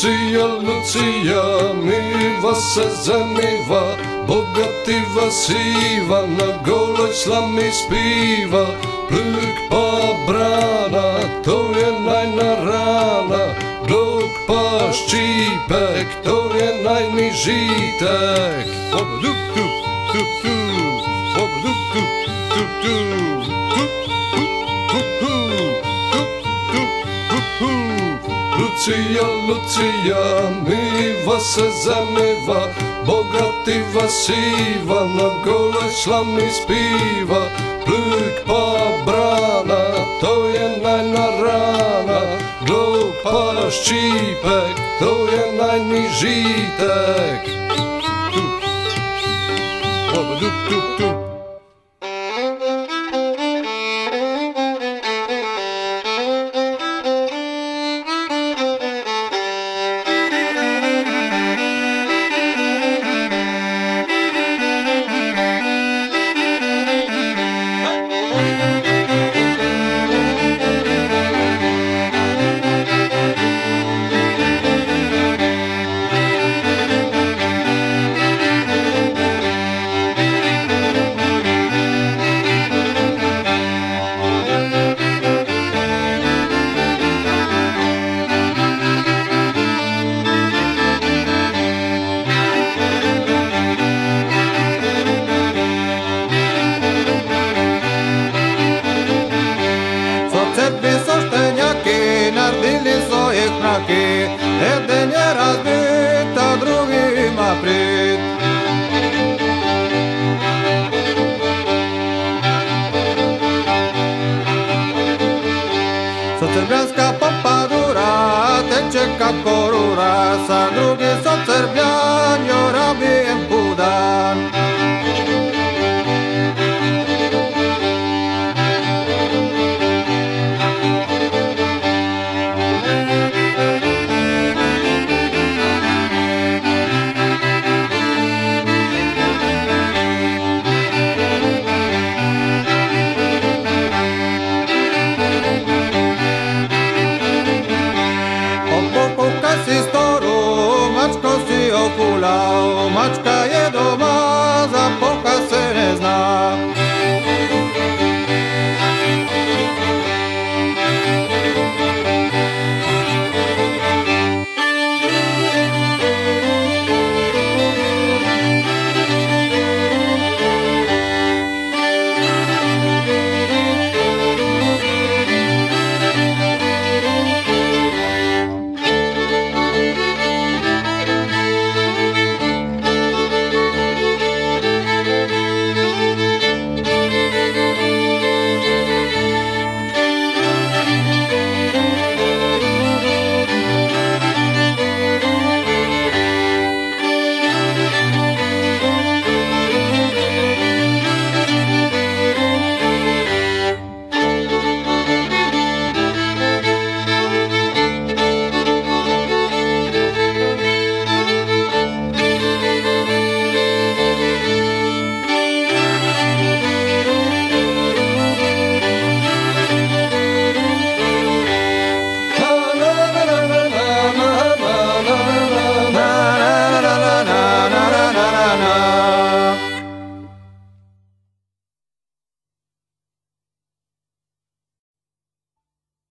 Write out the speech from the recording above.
Lucija, Lucija, miva se zaniva, bogativa siva, na goloj slami spiva. Pluk pa brana, to je najna rana, gluk pa ščipek, to je najni žitek. Lucija, Lucija, miva se zaniva, bogativa siva, na goloj slami spiva. Pluk pa brana, to je najna rana, gluk pa ščipek, to je najni žitek. Jedan je razbit, a drugi ima prit. Srbljanska popadura teče kako rura, sa drugi Srbljan jo rabijem pudan.